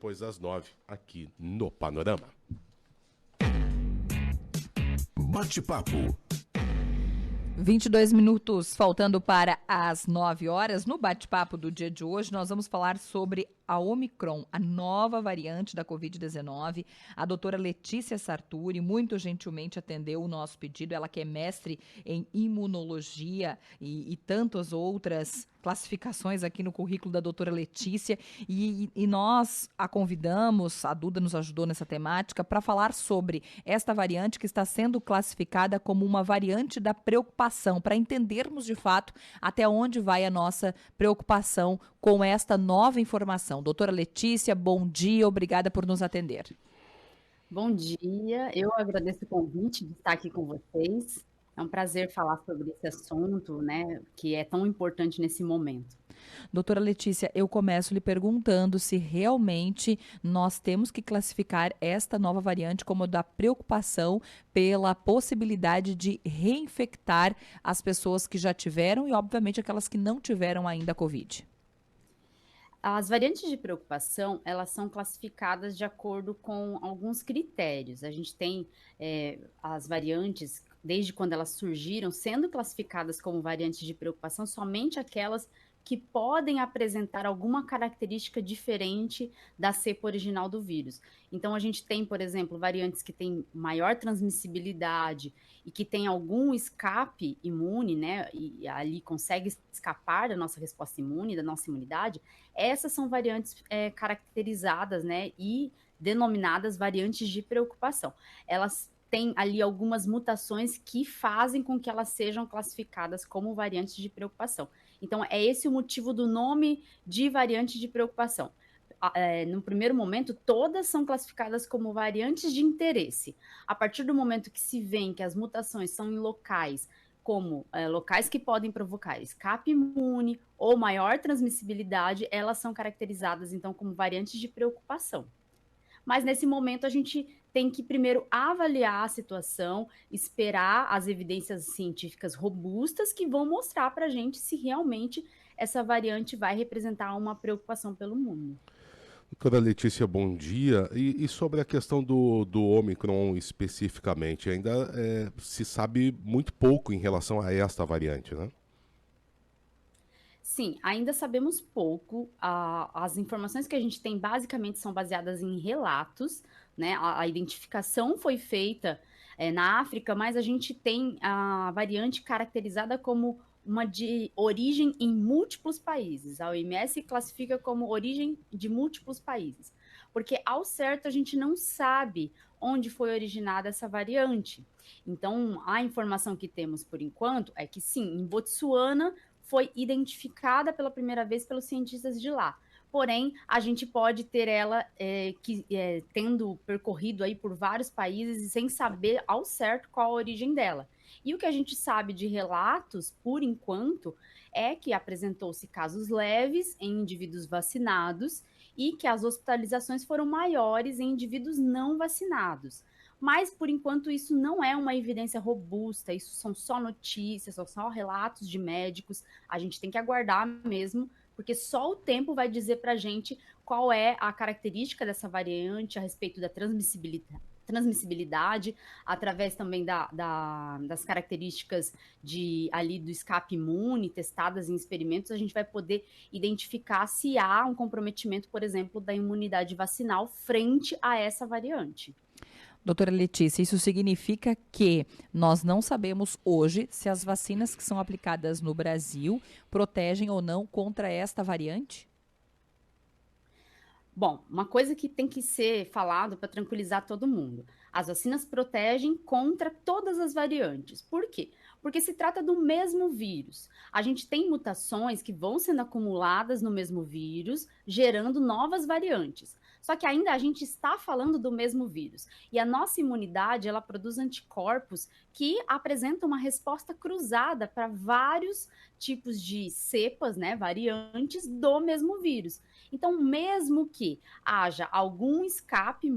depois das 9, aqui no Panorama. Bate-papo. 22 minutos faltando para as 9 horas. No bate-papo do dia de hoje, nós vamos falar sobre a Omicron, a nova variante da Covid-19. A doutora Letícia Sarturi muito gentilmente atendeu o nosso pedido. Ela que é mestre em imunologia e tantas outras classificações aqui no currículo da doutora Letícia. E nós a convidamos, a Duda nos ajudou nessa temática, para falar sobre esta variante que está sendo classificada como uma variante da preocupação, para entendermos de fato até onde vai a nossa preocupação com esta nova informação. Doutora Letícia, bom dia, obrigada por nos atender. Bom dia, eu agradeço o convite de estar aqui com vocês. É um prazer falar sobre esse assunto, né, que é tão importante nesse momento. Doutora Letícia, eu começo lhe perguntando se realmente nós temos que classificar esta nova variante como da preocupação pela possibilidade de reinfectar as pessoas que já tiveram e, obviamente, aquelas que não tiveram ainda a Covid. As variantes de preocupação, elas são classificadas de acordo com alguns critérios. A gente tem as variantes, desde quando elas surgiram, sendo classificadas como variantes de preocupação, somente aquelas que podem apresentar alguma característica diferente da cepa original do vírus. Então, a gente tem, por exemplo, variantes que têm maior transmissibilidade e que têm algum escape imune, né, e ali consegue escapar da nossa resposta imune, da nossa imunidade. Essas são variantes caracterizadas, né, e denominadas variantes de preocupação. Elas têm ali algumas mutações que fazem com que elas sejam classificadas como variantes de preocupação. Então, é esse o motivo do nome de variante de preocupação. No primeiro momento, todas são classificadas como variantes de interesse. A partir do momento que se vê que as mutações são em locais, como locais que podem provocar escape imune ou maior transmissibilidade, elas são caracterizadas, então, como variantes de preocupação. Mas, nesse momento, a gente tem que primeiro avaliar a situação, esperar as evidências científicas robustas que vão mostrar para a gente se realmente essa variante vai representar uma preocupação pelo mundo. Doutora Letícia, bom dia. E sobre a questão do Omicron especificamente, ainda se sabe muito pouco em relação a esta variante, né? Sim, ainda sabemos pouco. As informações que a gente tem basicamente são baseadas em relatos, né? A identificação foi feita na África, mas a gente tem a variante caracterizada como uma de origem em múltiplos países. A OMS classifica como origem de múltiplos países, porque ao certo a gente não sabe onde foi originada essa variante. Então, a informação que temos por enquanto é que sim, em Botsuana foi identificada pela primeira vez pelos cientistas de lá. Porém, a gente pode ter ela tendo percorrido aí por vários países sem saber ao certo qual a origem dela. E o que a gente sabe de relatos, por enquanto, é que apresentou-se casos leves em indivíduos vacinados e que as hospitalizações foram maiores em indivíduos não vacinados. Mas, por enquanto, isso não é uma evidência robusta, isso são só notícias, são só relatos de médicos. A gente tem que aguardar mesmo, porque só o tempo vai dizer para a gente qual é a característica dessa variante a respeito da transmissibilidade, através também das características ali do escape imune testadas em experimentos, a gente vai poder identificar se há um comprometimento, por exemplo, da imunidade vacinal frente a essa variante. Doutora Letícia, isso significa que nós não sabemos hoje se as vacinas que são aplicadas no Brasil protegem ou não contra esta variante? Bom, uma coisa que tem que ser falado para tranquilizar todo mundo. As vacinas protegem contra todas as variantes. Por quê? Porque se trata do mesmo vírus. A gente tem mutações que vão sendo acumuladas no mesmo vírus, gerando novas variantes. Só que ainda a gente está falando do mesmo vírus. E a nossa imunidade, ela produz anticorpos que apresentam uma resposta cruzada para vários tipos de cepas, né, variantes do mesmo vírus. Então, mesmo que haja algum escape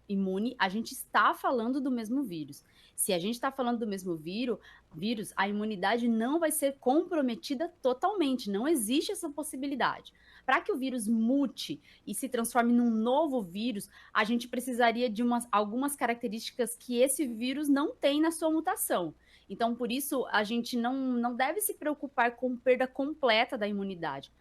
imune, a gente está falando do mesmo vírus. Se a gente está falando do mesmo vírus, a imunidade não vai ser comprometida totalmente, não existe essa possibilidade. Para que o vírus mute e se transforme num novo vírus, a gente precisaria de algumas características que esse vírus não tem na sua mutação. Então, por isso, a gente não deve se preocupar com perda completa da imunidade.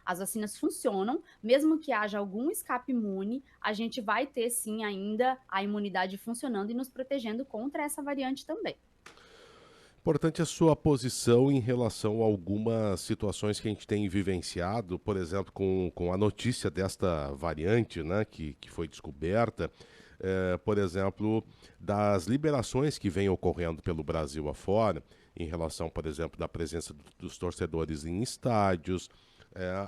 As vacinas funcionam, mesmo que haja algum escape imune, a gente vai ter sim ainda a imunidade funcionando e nos protegendo contra essa variante também. Importante a sua posição em relação a algumas situações que a gente tem vivenciado, por exemplo, com a notícia desta variante, né, que foi descoberta, por exemplo, das liberações que vêm ocorrendo pelo Brasil afora, em relação, por exemplo, da presença dos torcedores em estádios,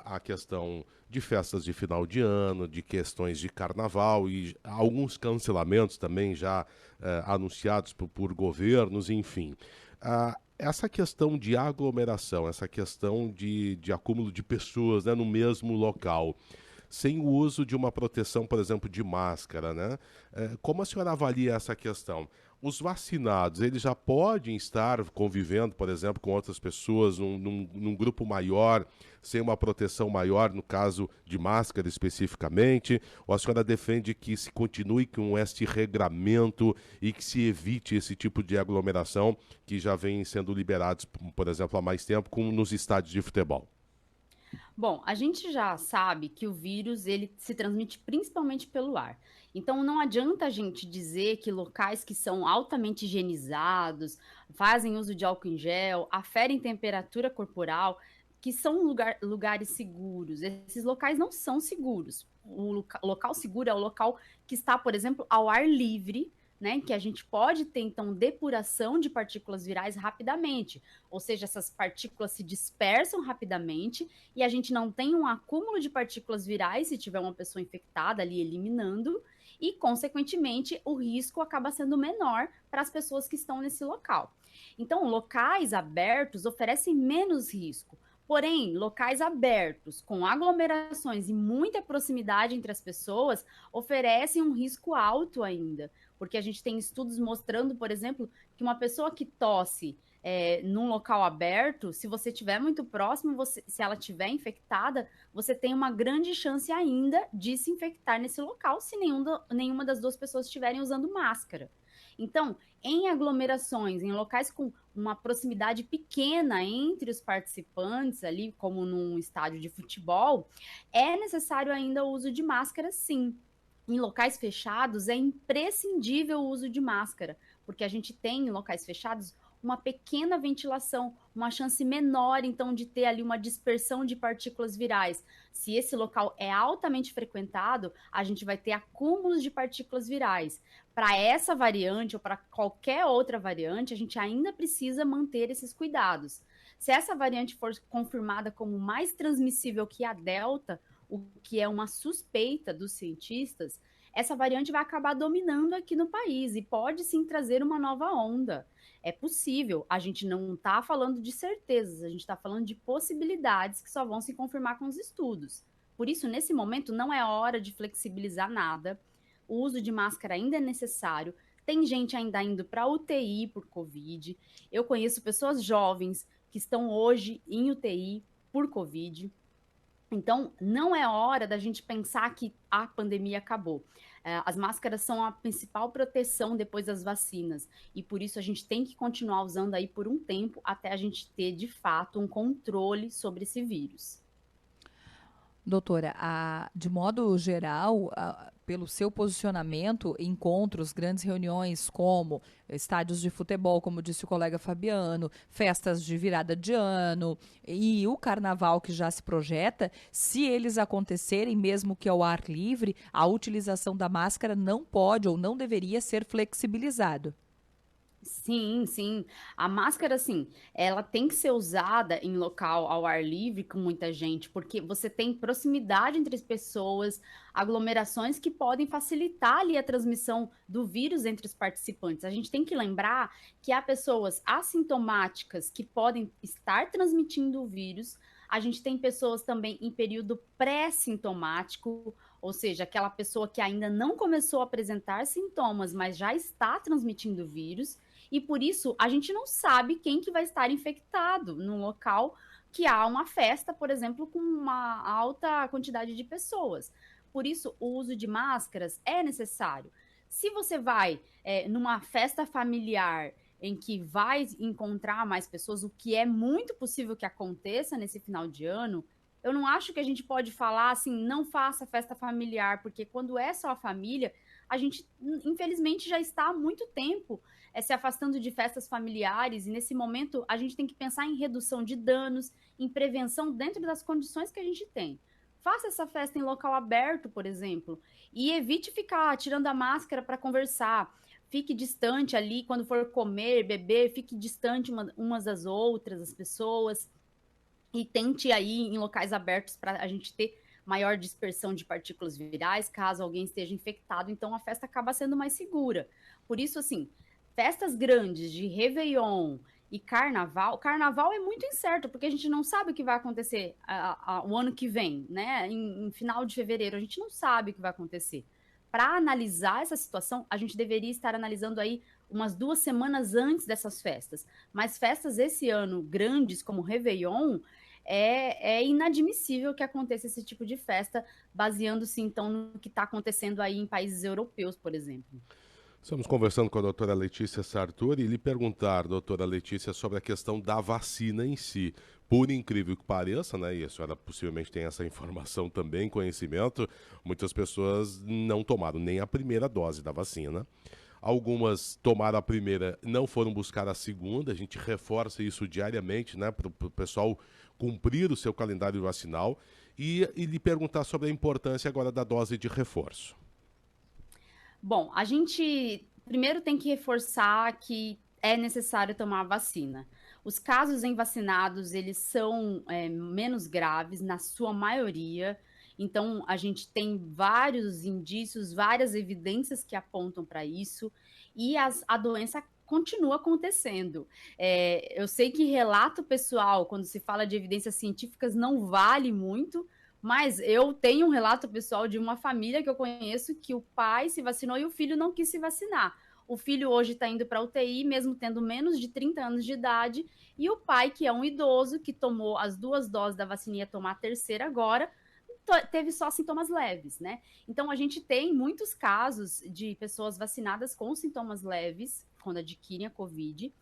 a questão de festas de final de ano, de questões de carnaval e alguns cancelamentos também já anunciados por governos, enfim. Essa questão de aglomeração, essa questão de acúmulo de pessoas, né, no mesmo local, sem o uso de uma proteção, por exemplo, de máscara, né? Como a senhora avalia essa questão? Os vacinados, eles já podem estar convivendo, por exemplo, com outras pessoas num grupo maior, sem uma proteção maior, no caso de máscara especificamente? Ou a senhora defende que se continue com este regramento e que se evite esse tipo de aglomeração que já vem sendo liberados, por exemplo, há mais tempo nos estádios de futebol? Bom, a gente já sabe que o vírus ele se transmite principalmente pelo ar. Então não adianta a gente dizer que locais que são altamente higienizados, fazem uso de álcool em gel, aferem temperatura corporal, que são lugares seguros. Esses locais não são seguros. O local seguro é o local que está, por exemplo, ao ar livre, né, que a gente pode ter, então, depuração de partículas virais rapidamente, ou seja, essas partículas se dispersam rapidamente e a gente não tem um acúmulo de partículas virais se tiver uma pessoa infectada ali eliminando e, consequentemente, o risco acaba sendo menor para as pessoas que estão nesse local. Então, locais abertos oferecem menos risco. Porém, locais abertos, com aglomerações e muita proximidade entre as pessoas, oferecem um risco alto ainda, porque a gente tem estudos mostrando, por exemplo, que uma pessoa que tosse num local aberto, se você estiver muito próximo, se ela estiver infectada, você tem uma grande chance ainda de se infectar nesse local, se nenhuma das duas pessoas estiverem usando máscara. Então, em aglomerações, em locais com uma proximidade pequena entre os participantes, ali como num estádio de futebol, é necessário ainda o uso de máscara, sim. Em locais fechados, é imprescindível o uso de máscara, porque a gente tem em locais fechados uma pequena ventilação, uma chance menor, então, de ter ali uma dispersão de partículas virais. Se esse local é altamente frequentado, a gente vai ter acúmulos de partículas virais. Para essa variante ou para qualquer outra variante, a gente ainda precisa manter esses cuidados. Se essa variante for confirmada como mais transmissível que a Delta, o que é uma suspeita dos cientistas, essa variante vai acabar dominando aqui no país e pode sim trazer uma nova onda. É possível, a gente não está falando de certezas, a gente está falando de possibilidades que só vão se confirmar com os estudos. Por isso, nesse momento, não é hora de flexibilizar nada, o uso de máscara ainda é necessário, tem gente ainda indo para UTI por Covid, eu conheço pessoas jovens que estão hoje em UTI por Covid. Então, não é hora da gente pensar que a pandemia acabou. As máscaras são a principal proteção depois das vacinas. E por isso a gente tem que continuar usando aí por um tempo até a gente ter, de fato, um controle sobre esse vírus. Doutora, de modo geral, pelo seu posicionamento, encontros, grandes reuniões como estádios de futebol, como disse o colega Fabiano, festas de virada de ano e o carnaval que já se projeta, se eles acontecerem, mesmo que ao ar livre, a utilização da máscara não pode ou não deveria ser flexibilizado. Sim, sim. A máscara, sim, ela tem que ser usada em local ao ar livre com muita gente, porque você tem proximidade entre as pessoas, aglomerações que podem facilitar ali a transmissão do vírus entre os participantes. A gente tem que lembrar que há pessoas assintomáticas que podem estar transmitindo o vírus. A gente tem pessoas também em período pré-sintomático, ou seja, aquela pessoa que ainda não começou a apresentar sintomas, mas já está transmitindo o vírus. E por isso a gente não sabe quem que vai estar infectado no local que há uma festa, por exemplo, com uma alta quantidade de pessoas. Por isso, o uso de máscaras é necessário. Se você vai numa festa familiar em que vai encontrar mais pessoas, o que é muito possível que aconteça nesse final de ano, eu não acho que a gente pode falar assim, não faça festa familiar, porque quando é só a família, a gente, infelizmente, já está há muito tempo se afastando de festas familiares, e nesse momento a gente tem que pensar em redução de danos, em prevenção dentro das condições que a gente tem. Faça essa festa em local aberto, por exemplo, e evite ficar tirando a máscara para conversar. Fique distante ali quando for comer, beber, fique distante umas das outras, as pessoas, e tente aí em locais abertos para a gente ter maior dispersão de partículas virais, caso alguém esteja infectado, então a festa acaba sendo mais segura. Por isso, assim, festas grandes de Réveillon e Carnaval é muito incerto, porque a gente não sabe o que vai acontecer o ano que vem, né? Em final de fevereiro, a gente não sabe o que vai acontecer. Para analisar essa situação, a gente deveria estar analisando aí umas 2 semanas antes dessas festas. Mas festas esse ano grandes, como Réveillon, é inadmissível que aconteça esse tipo de festa, baseando-se então no que está acontecendo aí em países europeus, por exemplo. Estamos conversando com a doutora Letícia Sartori e lhe perguntar, doutora Letícia, sobre a questão da vacina em si. Por incrível que pareça, né, e a senhora possivelmente tem essa informação também, conhecimento, muitas pessoas não tomaram nem a primeira dose da vacina. Algumas tomaram a primeira, não foram buscar a segunda. A gente reforça isso diariamente, né, para o pessoal cumprir o seu calendário vacinal. E lhe perguntar sobre a importância agora da dose de reforço. Bom, a gente primeiro tem que reforçar que é necessário tomar a vacina. Os casos em vacinados, eles são menos graves, na sua maioria. Então, a gente tem vários indícios, várias evidências que apontam para isso, e a doença continua acontecendo. Eu sei que relato pessoal, quando se fala de evidências científicas, não vale muito, mas eu tenho um relato pessoal de uma família que eu conheço que o pai se vacinou e o filho não quis se vacinar. O filho hoje está indo para a UTI, mesmo tendo menos de 30 anos de idade, e o pai, que é um idoso, que tomou as 2 doses da vacina e ia tomar a terceira agora, teve só sintomas leves, né? Então, a gente tem muitos casos de pessoas vacinadas com sintomas leves, quando adquirem a Covid,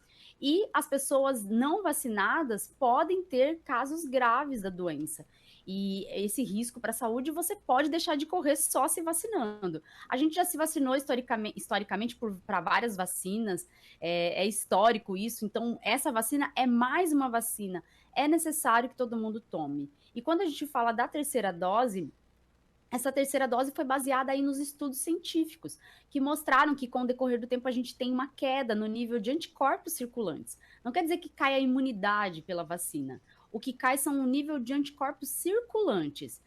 e as pessoas não vacinadas podem ter casos graves da doença. E esse risco para a saúde você pode deixar de correr só se vacinando. A gente já se vacinou historicamente para várias vacinas, é histórico isso, então essa vacina é mais uma vacina. É necessário que todo mundo tome. E quando a gente fala da terceira dose, essa terceira dose foi baseada aí nos estudos científicos, que mostraram que com o decorrer do tempo a gente tem uma queda no nível de anticorpos circulantes. Não quer dizer que cai a imunidade pela vacina. O que cai são o nível de anticorpos circulantes.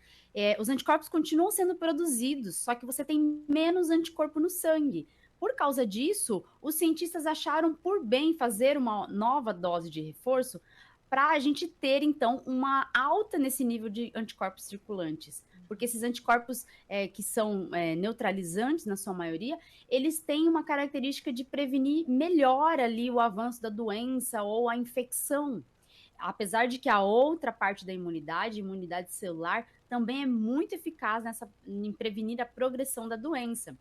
Os anticorpos continuam sendo produzidos, só que você tem menos anticorpo no sangue. Por causa disso, os cientistas acharam por bem fazer uma nova dose de reforço para a gente ter, então, uma alta nesse nível de anticorpos circulantes. Porque esses anticorpos que são neutralizantes, na sua maioria, eles têm uma característica de prevenir melhor ali o avanço da doença ou a infecção. Apesar de que a outra parte da imunidade, a imunidade celular, também é muito eficaz em prevenir a progressão da doença.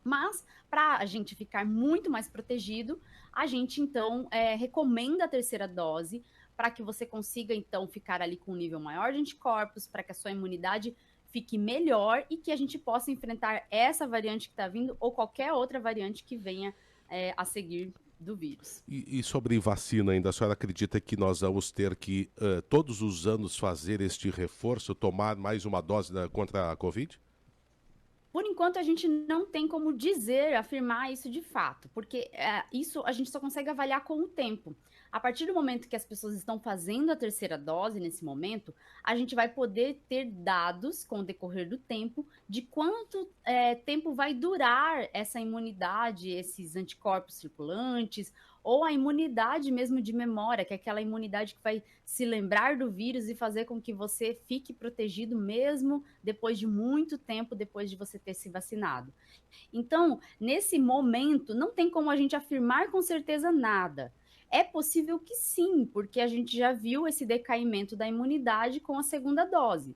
Mas, para a gente ficar muito mais protegido, a gente, então, recomenda a terceira dose para que você consiga, então, ficar ali com um nível maior de anticorpos, para que a sua imunidade fique melhor e que a gente possa enfrentar essa variante que está vindo ou qualquer outra variante que venha a seguir do vírus. E sobre vacina ainda, a senhora acredita que nós vamos ter que todos os anos fazer este reforço, tomar mais uma dose contra a Covid? Por enquanto, a gente não tem como afirmar isso de fato, porque isso a gente só consegue avaliar com o tempo. A partir do momento que as pessoas estão fazendo a terceira dose, nesse momento, a gente vai poder ter dados com o decorrer do tempo de quanto tempo vai durar essa imunidade, esses anticorpos circulantes, ou a imunidade mesmo de memória, que é aquela imunidade que vai se lembrar do vírus e fazer com que você fique protegido mesmo depois de muito tempo, depois de você ter se vacinado. Então, nesse momento, não tem como a gente afirmar com certeza nada. É possível que sim, porque a gente já viu esse decaimento da imunidade com a segunda dose.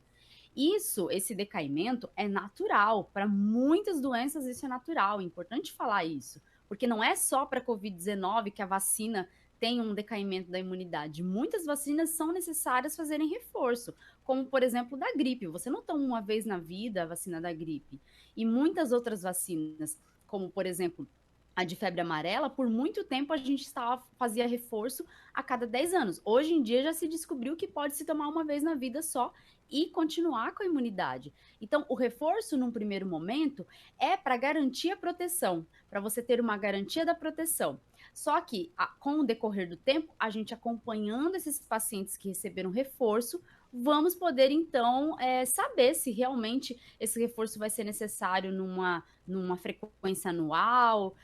Esse decaimento é natural. Para muitas doenças, isso é natural. É importante falar isso. Porque não é só para a Covid-19 que a vacina tem um decaimento da imunidade. Muitas vacinas são necessárias fazerem reforço, como, por exemplo, da gripe. Você não toma uma vez na vida a vacina da gripe. E muitas outras vacinas, como, por exemplo, a de febre amarela, por muito tempo a gente fazia reforço a cada 10 anos. Hoje em dia já se descobriu que pode se tomar uma vez na vida só e continuar com a imunidade. Então, o reforço, num primeiro momento, é para garantir a proteção, para você ter uma garantia da proteção. Só que, com o decorrer do tempo, a gente acompanhando esses pacientes que receberam reforço, vamos poder, então, saber se realmente esse reforço vai ser necessário numa frequência anual,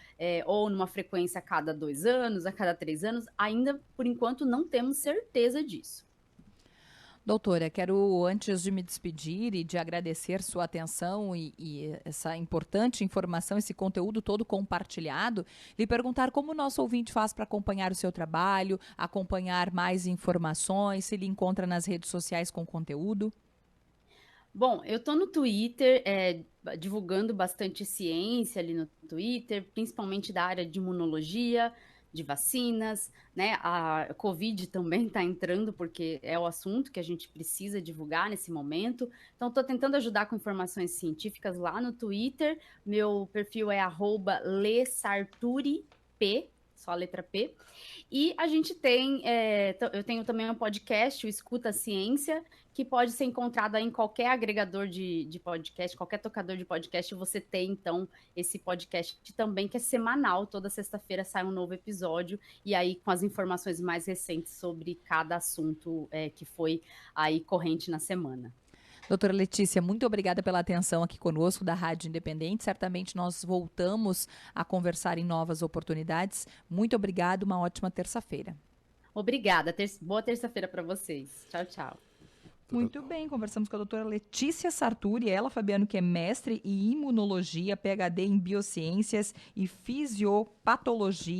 ou numa frequência a cada 2 anos, a cada 3 anos. Ainda, por enquanto, não temos certeza disso. Doutora, quero, antes de me despedir e de agradecer sua atenção e essa importante informação, esse conteúdo todo compartilhado, lhe perguntar como o nosso ouvinte faz para acompanhar o seu trabalho, acompanhar mais informações, se lhe encontra nas redes sociais com conteúdo. Bom, eu estou no Twitter, divulgando bastante ciência ali no Twitter, principalmente da área de imunologia, de vacinas, né? A Covid também está entrando, porque é o assunto que a gente precisa divulgar nesse momento. Então, estou tentando ajudar com informações científicas lá no Twitter. Meu perfil é @lesarturip, só a letra P. E a gente tem, eu tenho também um podcast, o Escuta Ciência, que pode ser encontrado aí em qualquer agregador de podcast, qualquer tocador de podcast, você tem, então, esse podcast também, que é semanal, toda sexta-feira sai um novo episódio, e aí com as informações mais recentes sobre cada assunto que foi aí corrente na semana. Doutora Letícia, muito obrigada pela atenção aqui conosco da Rádio Independente. Certamente nós voltamos a conversar em novas oportunidades. Muito obrigada, uma ótima terça-feira. Obrigada, boa terça-feira para vocês. Tchau, tchau. Muito bem, conversamos com a doutora Letícia Sarturi, ela, Fabiano, que é mestre em imunologia, PhD em biociências e fisiopatologia.